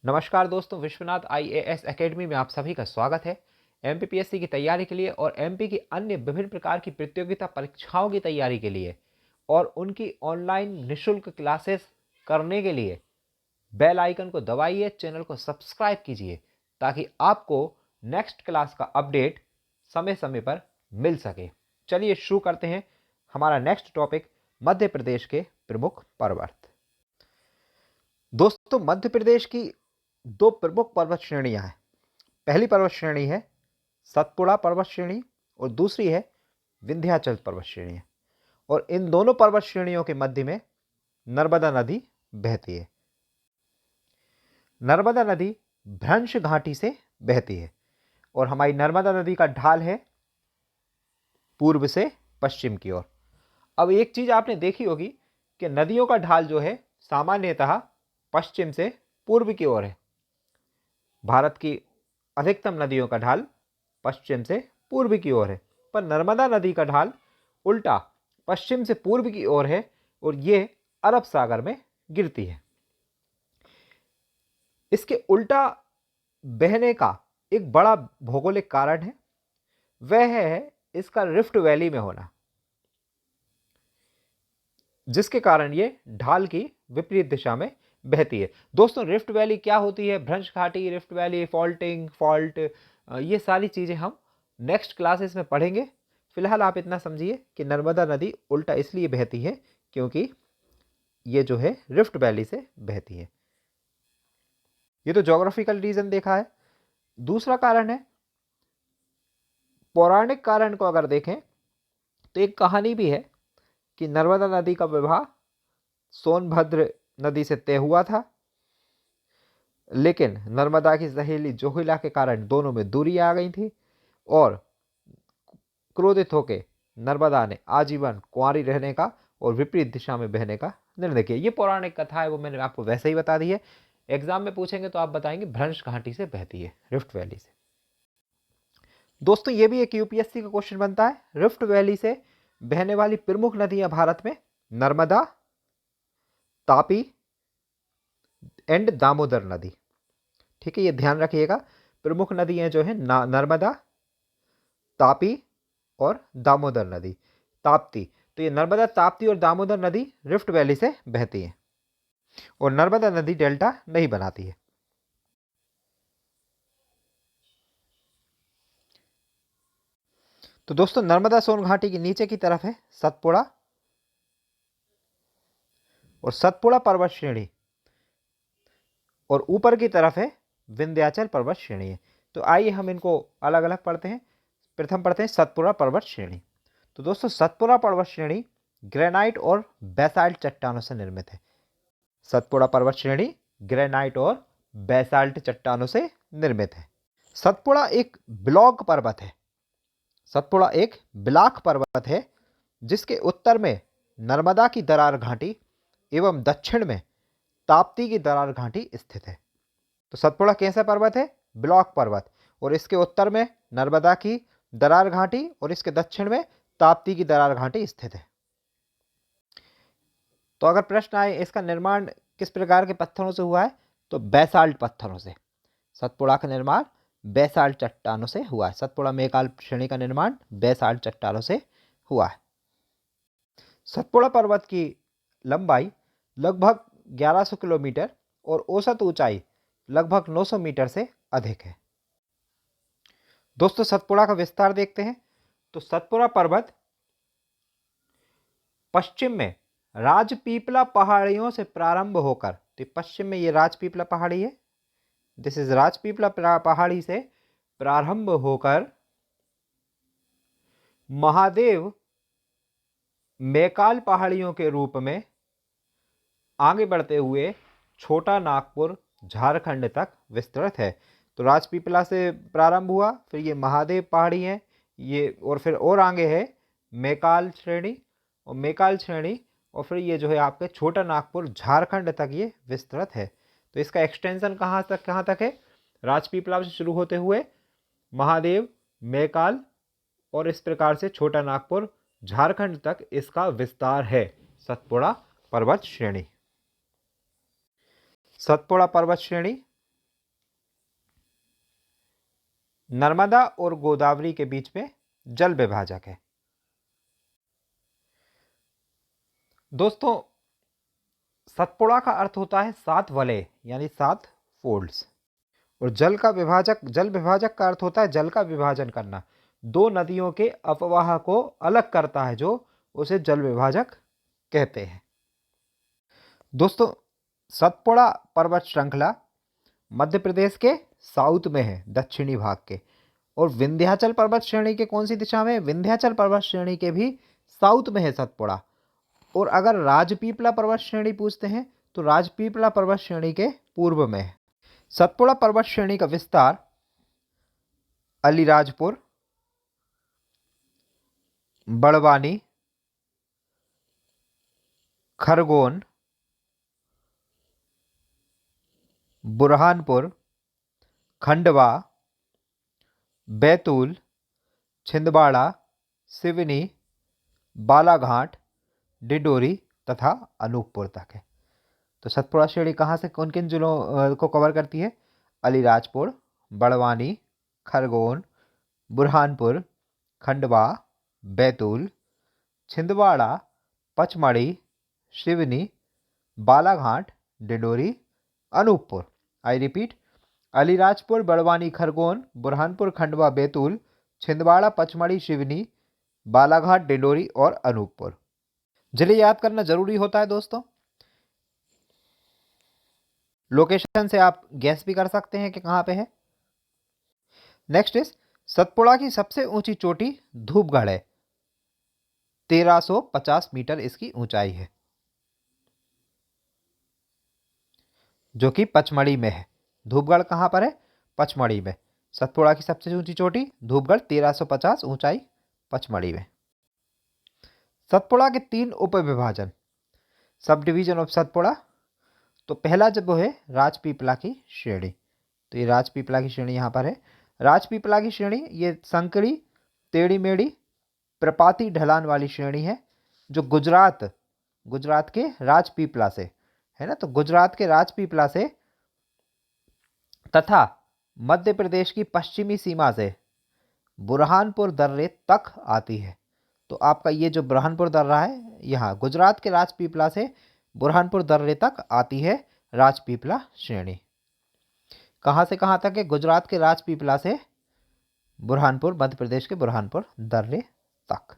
नमस्कार दोस्तों, Vishwanath IAS academy में आप सभी का स्वागत है। एमपीपीएससी की तैयारी के लिए और एमपी की अन्य विभिन्न प्रकार की प्रतियोगिता परीक्षाओं की तैयारी के लिए और उनकी ऑनलाइन निःशुल्क क्लासेस करने के लिए बेल आइकन को दबाइए, चैनल को सब्सक्राइब कीजिए ताकि आपको नेक्स्ट क्लास का अपडेट समय समय पर मिल सके। चलिए शुरू करते हैं हमारा नेक्स्ट टॉपिक, मध्य प्रदेश के प्रमुख पर्वत। दोस्तों, मध्य प्रदेश की दो प्रमुख पर्वत श्रेणियां हैं। पहली पर्वत श्रेणी है सतपुड़ा पर्वत श्रेणी और दूसरी है विंध्याचल पर्वत श्रेणी। और इन दोनों पर्वत श्रेणियों के मध्य में नर्मदा नदी बहती है। नर्मदा नदी भ्रंश घाटी से बहती है और हमारी नर्मदा नदी का ढाल है पूर्व से पश्चिम की ओर। अब एक चीज आपने देखी होगी कि नदियों का ढाल जो है सामान्यतः पश्चिम से पूर्व की ओर है। भारत की अधिकतम नदियों का ढाल पश्चिम से पूर्व की ओर है, पर नर्मदा नदी का ढाल उल्टा पश्चिम से पूर्व की ओर है और ये अरब सागर में गिरती है। इसके उल्टा बहने का एक बड़ा भौगोलिक कारण है, वह है इसका रिफ्ट वैली में होना, जिसके कारण ये ढाल की विपरीत दिशा में बहती है। दोस्तों, रिफ्ट वैली क्या होती है, भ्रंश घाटी, रिफ्ट वैली, फॉल्टिंग, फॉल्ट, ये सारी चीज़ें हम नेक्स्ट क्लासेस में पढ़ेंगे। फिलहाल आप इतना समझिए कि नर्मदा नदी उल्टा इसलिए बहती है क्योंकि ये जो है रिफ्ट वैली से बहती है। ये तो ज्योग्राफिकल रीजन देखा है। दूसरा कारण है, पौराणिक कारण को अगर देखें तो एक कहानी भी है कि नर्मदा नदी का विवाह सोनभद्र नदी से तय हुआ था, लेकिन नर्मदा की सहेली जोहिला के कारण दोनों में दूरी आ गई थी और क्रोधित होकर नर्मदा ने आजीवन कुंवारी रहने का और विपरीत दिशा में बहने का निर्णय किया। ये पौराणिक कथा है, वो मैंने आपको वैसे ही बता दी है। एग्जाम में पूछेंगे तो आप बताएंगे भ्रंश घाटी से बहती है, रिफ्ट वैली से। दोस्तों, ये भी एक यूपीएससी का क्वेश्चन बनता है। रिफ्ट वैली से बहने वाली प्रमुख नदियां भारत में नर्मदा, तापी एंड दामोदर नदी। ठीक है, ये ध्यान रखिएगा। प्रमुख नदियां जो है नर्मदा, तापी और दामोदर नदी। ताप्ती, तो ये नर्मदा, ताप्ती और दामोदर नदी रिफ्ट वैली से बहती है और नर्मदा नदी डेल्टा नहीं बनाती है। तो दोस्तों, नर्मदा सोन घाटी की नीचे की तरफ है सतपुड़ा और सतपुड़ा पर्वत श्रेणी और ऊपर की तरफ है विंध्याचल पर्वत श्रेणी है। तो आइए हम इनको अलग अलग पढ़ते हैं। प्रथम पढ़ते हैं सतपुड़ा पर्वत श्रेणी। तो दोस्तों, सतपुड़ा पर्वत श्रेणी ग्रेनाइट और बेसाल्ट चट्टानों से निर्मित है। सतपुड़ा पर्वत श्रेणी ग्रेनाइट और बेसाल्ट चट्टानों से निर्मित है। सतपुड़ा एक ब्लॉक पर्वत है। सतपुड़ा एक ब्लॉक पर्वत है जिसके उत्तर में नर्मदा की दरार घाटी एवं दक्षिण में ताप्ती की दरार घाटी स्थित है। तो सतपुड़ा कैसा पर्वत है? ब्लॉक पर्वत, और इसके उत्तर में नर्मदा की दरार घाटी और इसके दक्षिण में ताप्ती की दरार घाटी स्थित है। तो अगर प्रश्न आए इसका निर्माण किस प्रकार के पत्थरों से हुआ है, तो बेसाल्ट पत्थरों से। सतपुड़ा का निर्माण बेसाल्ट चट्टानों से हुआ है। सतपुड़ा मेकाल श्रेणी का निर्माण बेसाल्ट चट्टानों से हुआ है। सतपुड़ा पर्वत की लंबाई लगभग 1100 किलोमीटर और औसत ऊंचाई लगभग 900 मीटर से अधिक है। दोस्तों, सतपुड़ा का विस्तार देखते हैं। तो सतपुड़ा पर्वत पश्चिम में राजपीपला पहाड़ियों से प्रारंभ होकर, तो पश्चिम में ये राजपीपला पहाड़ी है, दिस इज राजपीपला पहाड़ी से प्रारंभ होकर महादेव मेकाल पहाड़ियों के रूप में आगे बढ़ते हुए छोटा नागपुर झारखंड तक विस्तृत है। तो राजपीपला से प्रारंभ हुआ, फिर ये महादेव पहाड़ी है ये, और फिर और आगे है मेकाल श्रेणी और मेकाल श्रेणी, और फिर ये जो है आपके छोटा नागपुर झारखंड तक ये विस्तृत है। तो इसका एक्सटेंशन कहाँ तक है? राजपीपला से शुरू होते हुए महादेव, मेकाल और इस प्रकार से छोटा नागपुर झारखंड तक इसका विस्तार है सतपुड़ा पर्वत श्रेणी। सतपुड़ा पर्वत श्रेणी नर्मदा और गोदावरी के बीच में जल विभाजक है। दोस्तों, सतपुड़ा का अर्थ होता है 7 वलय यानी 7 फोल्ड्स। और जल विभाजक का अर्थ होता है जल का विभाजन करना। 2 नदियों के अपवाह को अलग करता है जो उसे जल विभाजक कहते हैं। दोस्तों, सतपुड़ा पर्वत श्रृंखला मध्य प्रदेश के साउथ में है, दक्षिणी भाग के। और विंध्याचल पर्वत श्रेणी के कौन सी दिशा में? विंध्याचल पर्वत श्रेणी के भी साउथ में है सतपुड़ा। और अगर राजपीपला पर्वत श्रेणी पूछते हैं तो राजपीपला पर्वत श्रेणी के पूर्व में है। सतपुड़ा पर्वत श्रेणी का विस्तार अलीराजपुर, बड़वानी, खरगोन, बुरहानपुर, खंडवा, बैतूल, छिंदवाड़ा, सिवनी, बालाघाट, डिडोरी तथा अनूपपुर तक है। तो सतपुड़ा श्रेणी कहाँ से किन किन जिलों को कवर करती है? अलीराजपुर, बड़वानी, खरगोन, बुरहानपुर, खंडवा, बैतूल, छिंदवाड़ा, पचमढ़ी, सिवनी, बालाघाट, डिडोरी, अनूपपुर। आई रिपीट, अलीराजपुर, बड़वानी, खरगोन, बुरहानपुर, खंडवा, बैतूल, छिंदवाड़ा, पचमढ़ी, सिवनी, बालाघाट, डिडोरी और अनूपपुर। जिले याद करना जरूरी होता है दोस्तों। लोकेशन से आप गैस भी कर सकते हैं कि कहाँ पे है। नेक्स्ट इज, सतपुड़ा की सबसे ऊंची चोटी धूपगढ़ है। 1350 मीटर इसकी ऊंचाई है, जो कि पचमढ़ी में है। धूपगढ़ कहाँ पर है? पचमढ़ी में। सतपुड़ा की सबसे ऊंची चोटी धूपगढ़, 1350, ऊंचाई पचमढ़ी में। सतपुड़ा के 3 उप विभाजन, सब डिवीजन ऑफ सतपुड़ा। तो पहला जब वो है राजपीपला की श्रेणी। तो ये राजपीपला की श्रेणी यहाँ पर है। राजपीपला की श्रेणी ये संकरी, टेढ़ी मेढ़ी, प्रपाती ढलान वाली श्रेणी है, जो गुजरात के राजपीपला से है ना। तो गुजरात के राजपीपला से तथा मध्य प्रदेश की पश्चिमी सीमा से बुरहानपुर दर्रे तक आती है। तो आपका ये जो बुरहानपुर दर्रा है, यहाँ गुजरात के राजपीपला से बुरहानपुर दर्रे तक आती है राजपीपला श्रेणी। कहाँ से कहाँ तक है? गुजरात के राजपीपला से बुरहानपुर, मध्य प्रदेश के बुरहानपुर दर्रे तक।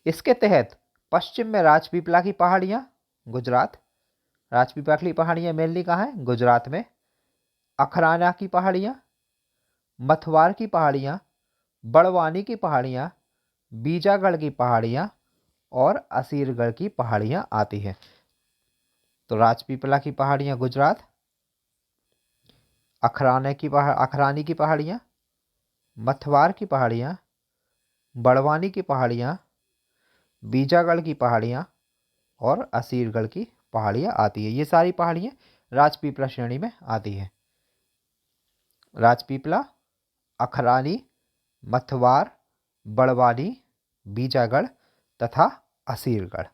इसके तहत पश्चिम में राजपीपला की पहाड़ियाँ, गुजरात। राजपीपला की पहाड़ियाँ मेनली कहाँ है? गुजरात में। अखराना की पहाड़ियाँ, मथवार की पहाड़ियाँ, बड़वानी की पहाड़ियाँ, बीजागढ़ की पहाड़ियाँ और असीरगढ़ की पहाड़ियाँ आती हैं। तो राजपीपला की पहाड़ियाँ गुजरात, अखरानी की पहाड़ियाँ, मथवार की पहाड़ियाँ, बड़वानी की पहाड़ियाँ, बीजागढ़ की पहाड़ियाँ और असीरगढ़ की पहाड़ियाँ आती है। ये सारी पहाड़ियाँ राजपीपला श्रेणी में आती हैं। राजपीपला, अखरानी, मथवार, बड़वानी, बीजागढ़ तथा असीरगढ़।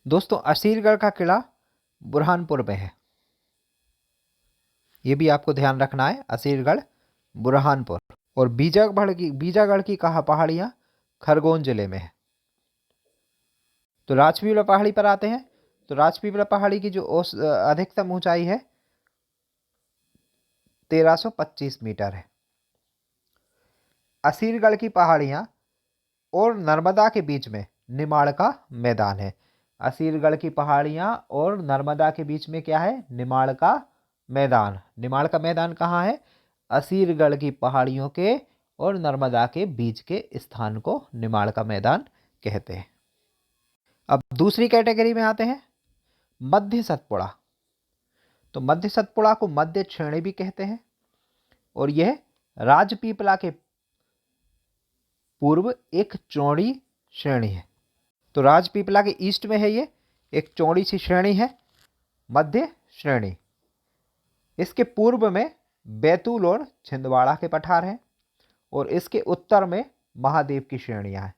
दोस्तों, असीरगढ़ का किला बुरहानपुर में है, ये भी आपको ध्यान रखना है। असीरगढ़, बुरहानपुर। और बीजागढ़ की कहा पहाड़ियाँ खरगोन जिले में है। तो राजपीपला पहाड़ी पर आते हैं। तो राजपीपला पहाड़ी की जो अधिकतम ऊंचाई है 1325 मीटर है। असीरगढ़ की पहाड़ियाँ और नर्मदा के बीच में निमाड़ का मैदान है। असीरगढ़ की पहाड़ियाँ और नर्मदा के बीच में क्या है? निमाड़ का मैदान। निमाड़ का मैदान कहाँ है? असीरगढ़ की पहाड़ियों के और नर्मदा के बीच के स्थान को निमाड़ का मैदान कहते हैं। अब दूसरी कैटेगरी में आते हैं, मध्य सतपुड़ा। तो मध्य सतपुड़ा को मध्य श्रेणी भी कहते हैं और यह राजपीपला के पूर्व एक चौड़ी श्रेणी है। तो राजपीपला के ईस्ट में है, ये एक चौड़ी सी श्रेणी है, मध्य श्रेणी। इसके पूर्व में बैतूल और छिंदवाड़ा के पठार हैं और इसके उत्तर में महादेव की श्रेणियां हैं।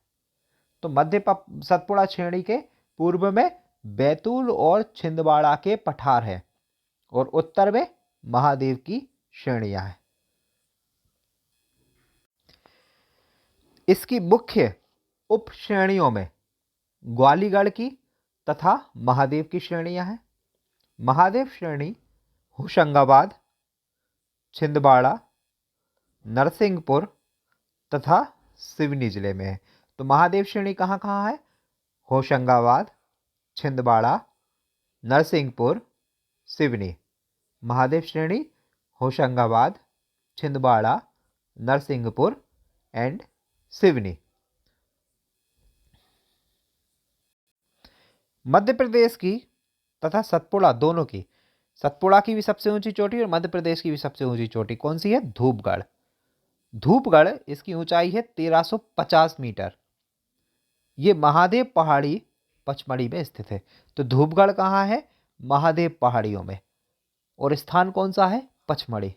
तो मध्य सतपुड़ा श्रेणी के पूर्व में बैतूल और छिंदवाड़ा के पठार हैं और उत्तर में महादेव की श्रेणियां हैं। इसकी मुख्य उप श्रेणियों में ग्वालीगढ़ की तथा महादेव की श्रेणियां हैं। महादेव श्रेणी होशंगाबाद, छिंदवाड़ा, नरसिंहपुर तथा सिवनी जिले में है। तो महादेव श्रेणी कहाँ कहाँ है? होशंगाबाद, छिंदवाड़ा, नरसिंहपुर, सिवनी। महादेव श्रेणी होशंगाबाद, छिंदवाड़ा, नरसिंहपुर एंड सिवनी। मध्य प्रदेश की तथा सतपुड़ा दोनों की, सतपुड़ा की भी सबसे ऊंची चोटी और मध्य प्रदेश की भी सबसे ऊंची चोटी कौन सी है? धूपगढ़। धूपगढ़, इसकी ऊंचाई है 1350 मीटर। ये महादेव पहाड़ी पचमढ़ी में स्थित है। तो धूपगढ़ कहाँ है? महादेव पहाड़ियों में। और स्थान कौन सा है? पचमढ़ी।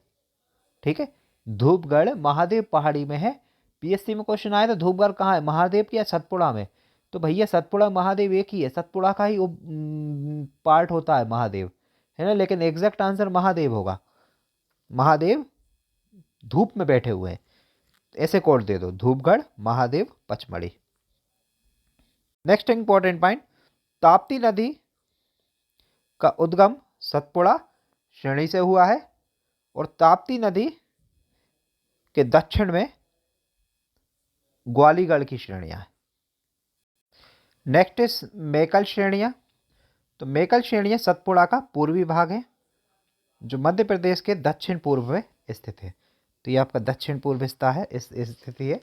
ठीक है, धूपगढ़ महादेव पहाड़ी में है। पीएससी में क्वेश्चन आया था धूपगढ़ कहाँ है, महादेव की या सतपुड़ा में? तो भैया सतपुड़ा महादेव एक ही है, सतपुड़ा का ही पार्ट होता है महादेव, है ना, लेकिन एग्जैक्ट आंसर महादेव होगा। महादेव धूप में बैठे हुए हैं, ऐसे कोड दे दो, Dhupgarh, Mahadev, Pachmarhi. Next important point, Tapti नदी का उद्गम सतपुड़ा श्रेणी से हुआ है और ताप्ती नदी के दक्षिण में ग्वालीगढ़ की श्रेणियां हैं। नेक्स्ट इज मेकल श्रेणियां। तो मेकल श्रेणियां सतपुड़ा का पूर्वी भाग है जो मध्य प्रदेश के दक्षिण पूर्व में स्थित है। तो ये आपका दक्षिण पूर्व हिस्सा है, इस स्थिति है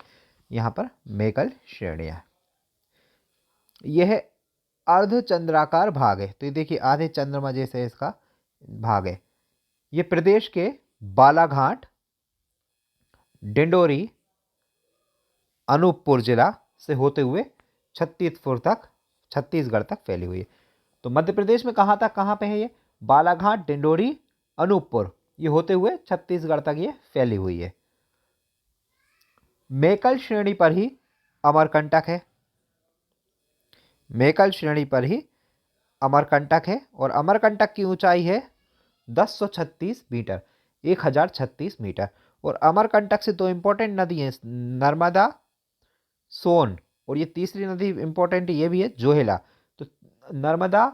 यहाँ पर मेकल श्रेणियां। यह अर्धचंद्राकार भाग है। तो ये देखिए आधे चंद्रमा जैसे इसका भाग है। ये प्रदेश के बालाघाट, डिंडोरी, अनूपपुर जिला से होते हुए छत्तीसगढ़ तक फैली हुई है। तो मध्य प्रदेश में कहाँ तक, कहाँ पे है ये? बालाघाट, डिंडोरी, अनूपपुर, ये होते हुए छत्तीसगढ़ तक ये फैली हुई है। मेकल श्रेणी पर ही अमरकंटक है। मेकल श्रेणी पर ही अमरकंटक है और अमरकंटक की ऊंचाई है 1036 मीटर, 1036 मीटर। और अमरकंटक से दो इंपॉर्टेंट नदी हैं, नर्मदा, सोन, और ये तीसरी नदी इंपॉर्टेंट ये भी है, जोहेला। तो नर्मदा,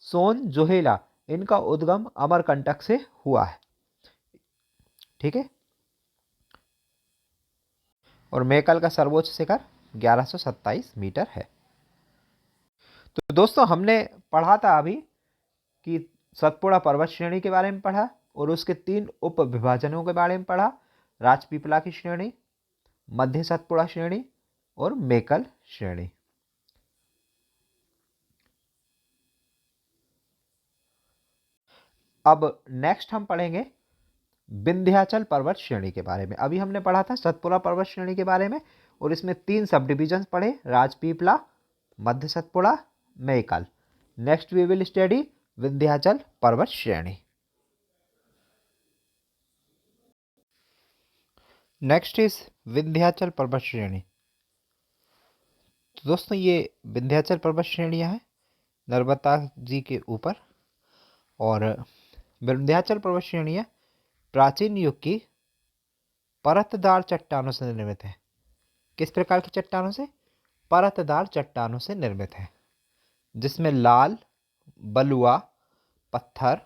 सोन, जोहेला, इनका उद्गम अमरकंटक से हुआ है। ठीक है, और मेकल का सर्वोच्च शिखर 1127 मीटर है। तो दोस्तों हमने पढ़ा था अभी कि सतपुड़ा पर्वत श्रेणी के बारे में पढ़ा और उसके 3 उप विभाजनों के बारे में पढ़ा, राजपीपला की श्रेणी, मध्य सतपुड़ा श्रेणी और मेकल श्रेणी। अब नेक्स्ट हम पढ़ेंगे विंध्याचल पर्वत श्रेणी के बारे में। अभी हमने पढ़ा था सतपुड़ा पर्वत श्रेणी के बारे में और इसमें 3 सब डिविजन पढ़े, Rajpipla, Madhya Satpura, Maikal. Next we will study Vindhyachal पर्वत श्रेणी। नेक्स्ट इज विंध्याचल पर्वत श्रेणी। तो दोस्तों ये विंध्याचल पर्वत श्रेणियां हैं नर्मदा जी के ऊपर, और विंध्याचल पर्वत श्रेणियां प्राचीन युग की परतदार चट्टानों से निर्मित है। किस प्रकार की चट्टानों से? परतदार चट्टानों से निर्मित है, जिसमें लाल बलुआ पत्थर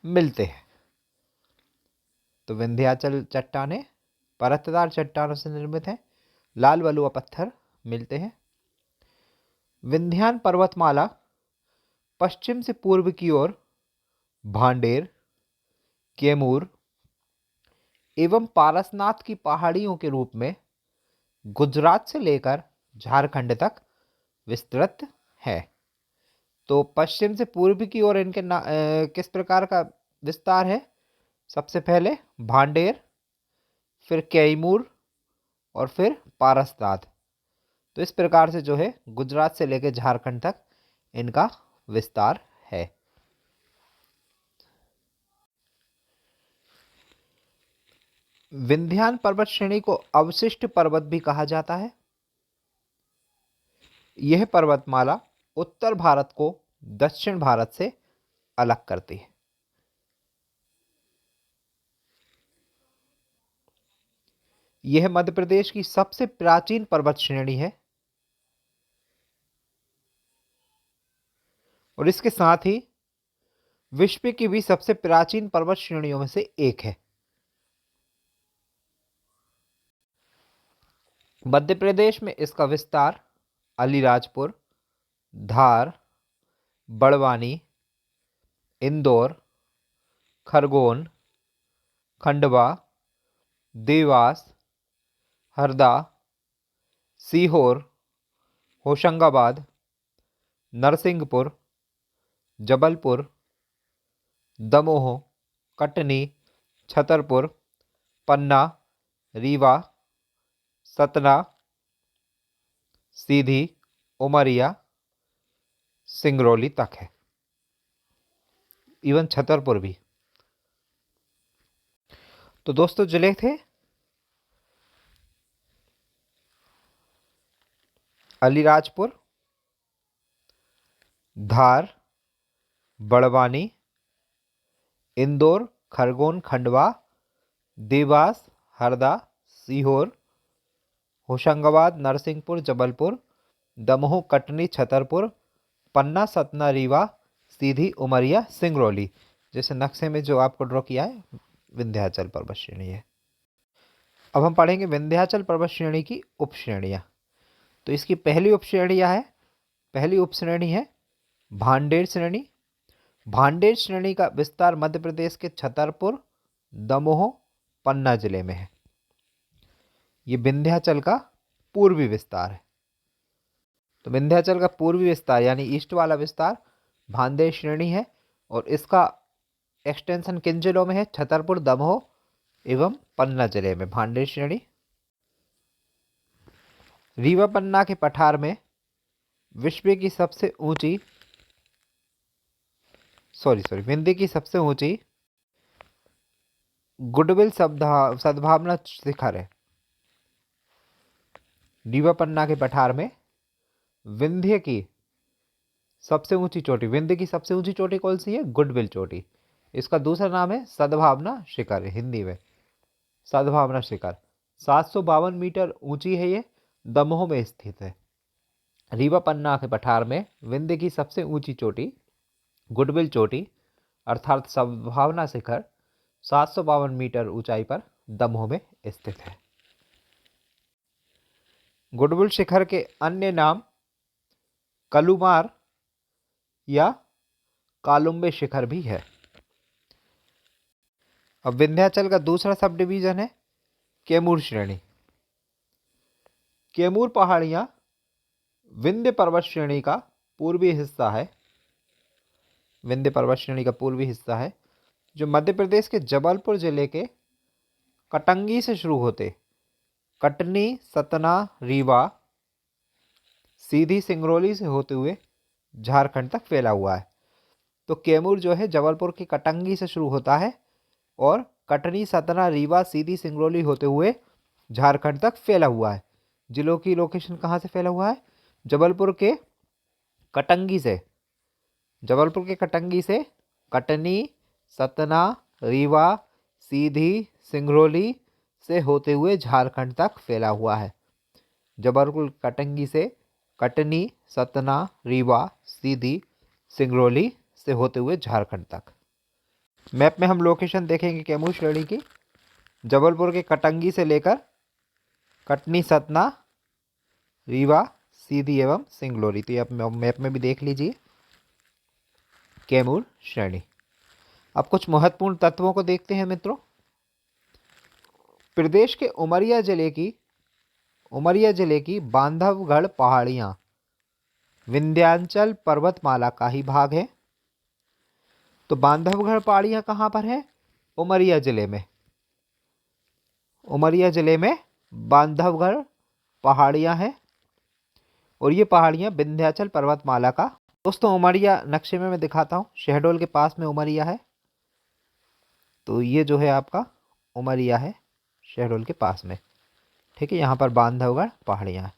मिलते हैं। तो विंध्याचल चट्टानें परतदार चट्टानों से निर्मित है, लाल बलुआ पत्थर मिलते हैं। विंध्यान पर्वतमाला पश्चिम से पूर्व की ओर भांडेर, कैमूर एवं पारसनाथ की पहाड़ियों के रूप में गुजरात से लेकर झारखंड तक विस्तृत है। तो पश्चिम से पूर्व की ओर इनके किस प्रकार का विस्तार है? सबसे पहले भांडेर, फिर कैमूर और फिर पारसनाथ। तो इस प्रकार से जो है गुजरात से लेकर झारखंड तक इनका विस्तार है। विंध्यान पर्वत श्रेणी को अवशिष्ट पर्वत भी कहा जाता है। यह पर्वतमाला उत्तर भारत को दक्षिण भारत से अलग करती है। यह मध्य प्रदेश की सबसे प्राचीन पर्वत श्रेणी है और इसके साथ ही विश्व की भी सबसे प्राचीन पर्वत श्रेणियों में से एक है। मध्य प्रदेश में इसका विस्तार अलीराजपुर, धार, बड़वानी, इंदौर, खरगोन, खंडवा, देवास, हरदा, सीहोर, होशंगाबाद, नरसिंहपुर, जबलपुर, दमोह, कटनी, छतरपुर, पन्ना, रीवा, सतना, सीधी, उमरिया, सिंगरौली तक है, इवन छतरपुर भी। तो दोस्तों जिले थे अलीराजपुर, धार, बड़वानी, इंदौर, खरगोन, खंडवा, देवास, हरदा, सीहोर, होशंगाबाद, नरसिंहपुर, जबलपुर, दमोह, कटनी, छतरपुर, पन्ना, सतना, रीवा, सीधी, उमरिया, सिंगरौली। जैसे नक्शे में जो आपको ड्रॉ किया है विंध्याचल पर्वत श्रेणी है। अब हम पढ़ेंगे विंध्याचल पर्वत श्रेणी की उप श्रेणियां। तो इसकी पहली उप श्रेणी है भांडेर श्रेणी। भांडेर श्रेणी का विस्तार मध्य प्रदेश के छतरपुर, दमोह, पन्ना जिले में है। ये विंध्याचल का पूर्वी विस्तार है। तो विंध्याचल का पूर्वी विस्तार यानी ईस्ट वाला विस्तार भांडेर श्रेणी है और इसका एक्सटेंशन किन जिलों में है? छतरपुर, दमोह एवं पन्ना जिले में भांडेर श्रेणी। रीवा पन्ना के पठार में विश्व की सबसे ऊंची विंध्य की सबसे ऊंची गुडविल सद्भावना शिखर है। रीवा पन्ना के पठार में विंध्य की सबसे ऊंची चोटी कौन सी है? गुडविल चोटी। इसका दूसरा नाम है सद्भावना शिखर, हिंदी में सद्भावना शिखर। 752 मीटर ऊंची है, ये दमोह में स्थित है। रीवा पन्ना के पठार में विंध्य की सबसे ऊंची चोटी गुडविल चोटी अर्थात सद्भावना शिखर 752 मीटर ऊंचाई पर दमोह में स्थित है। गुडविल शिखर के अन्य नाम कलुमार या कालुम्बे शिखर भी है। अब विंध्याचल का दूसरा सब डिवीजन है कैमूर श्रेणी। कैमूर पहाड़ियां विंध्य पर्वत श्रेणी का पूर्वी हिस्सा है, जो मध्य प्रदेश के जबलपुर जिले के कटंगी से शुरू होते कटनी, सतना, रीवा, सीधी, सिंगरौली से होते हुए झारखंड तक फैला हुआ है। तो कैमूर जो है जबलपुर के कटंगी से शुरू होता है और कटनी, सतना, रीवा, सीधी, सिंगरौली होते हुए झारखंड तक फैला हुआ है। जिलों की लोकेशन कहाँ से फैला हुआ है? जबलपुर के कटंगी से कटनी, सतना, रीवा, सीधी, सिंगरौली से होते हुए झारखंड तक फैला हुआ है। जबलपुर कटंगी से कटनी, सतना, रीवा, सीधी, सिंगरौली से होते हुए झारखंड तक। मैप में हम लोकेशन देखेंगे कैमूर श्रेणी की। जबलपुर के कटंगी से लेकर कटनी, सतना, रीवा, सीधी एवं सिंगरौली। तो ये आप मैप में भी देख लीजिए कैमूर श्रेणी। अब कुछ महत्वपूर्ण तत्वों को देखते हैं मित्रों। प्रदेश के उमरिया जिले की बांधवगढ़ पहाड़ियां विंध्याचल पर्वतमाला का ही भाग है। तो बांधवगढ़ पहाड़ियां कहां पर है? उमरिया जिले में बांधवगढ़ पहाड़ियां हैं और ये पहाड़ियां विंध्याचल पर्वतमाला का। दोस्तों उमरिया नक्शे में मैं दिखाता हूं, शहडोल के पास में उमरिया है। तो ये जो है आपका उमरिया है शहडोल के पास में, ठीक है। यहाँ पर बांधवगढ़ पहाड़ियाँ हैं।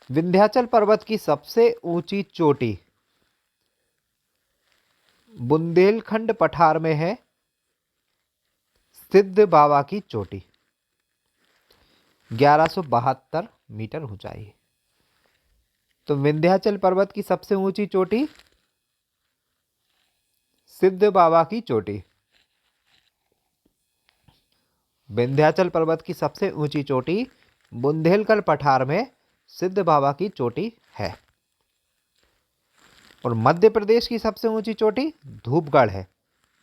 विंध्याचल पर्वत की सबसे ऊंची चोटी बुंदेलखंड पठार में है सिद्ध बाबा की चोटी। 1172 मीटर ऊंचाई है। तो विंध्याचल पर्वत की सबसे ऊंची चोटी सिद्ध बाबा की चोटी। विंध्याचल पर्वत की सबसे ऊंची चोटी बुंदेलखंड पठार में सिद्ध बाबा की चोटी है। और मध्य प्रदेश की सबसे ऊंची चोटी धूपगढ़ है।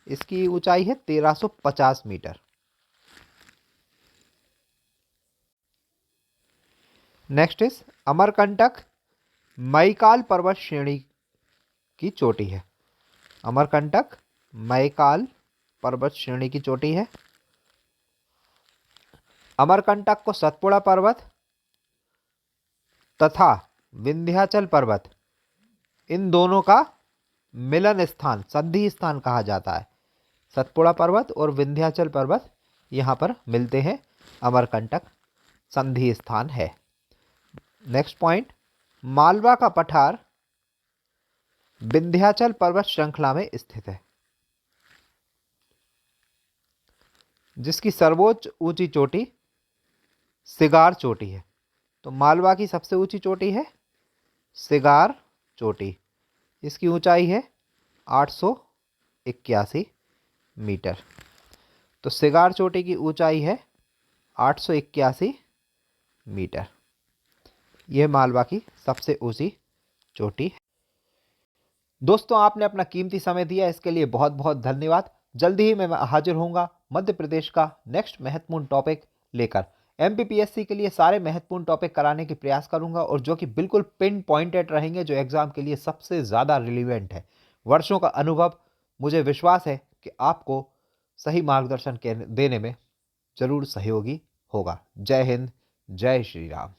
इसकी ऊंचाई है 1350 मीटर। नेक्स्ट इज अमरकंटक मैकाल पर्वत श्रेणी की चोटी है। अमरकंटक मैकाल पर्वत श्रेणी की चोटी है। अमरकंटक को सतपुड़ा पर्वत तथा विंध्याचल पर्वत, इन दोनों का मिलन स्थान, संधि स्थान कहा जाता है। सतपुड़ा पर्वत और विंध्याचल पर्वत यहाँ पर मिलते हैं, अमरकंटक संधि स्थान है। नेक्स्ट पॉइंट, मालवा का पठार विंध्याचल पर्वत श्रृंखला में स्थित है, जिसकी सर्वोच्च ऊंची चोटी सिगार चोटी है। तो मालवा की सबसे ऊंची चोटी है सिगार चोटी। इसकी ऊंचाई है 881 मीटर। तो सिगार चोटी की ऊंचाई है 881 मीटर। यह मालवा की सबसे ऊंची चोटी है। दोस्तों, आपने अपना कीमती समय दिया, इसके लिए बहुत बहुत धन्यवाद। जल्दी ही मैं हाजिर होऊंगा मध्य प्रदेश का नेक्स्ट महत्वपूर्ण टॉपिक लेकर। एमपीपीएससी के लिए सारे महत्वपूर्ण टॉपिक कराने के प्रयास करूंगा, और जो कि बिल्कुल पिन पॉइंटेड रहेंगे, जो एग्जाम के लिए सबसे ज़्यादा रिलीवेंट है। वर्षों का अनुभव, मुझे विश्वास है कि आपको सही मार्गदर्शन देने में जरूर सहयोगी होगा। जय हिंद, जय श्री राम।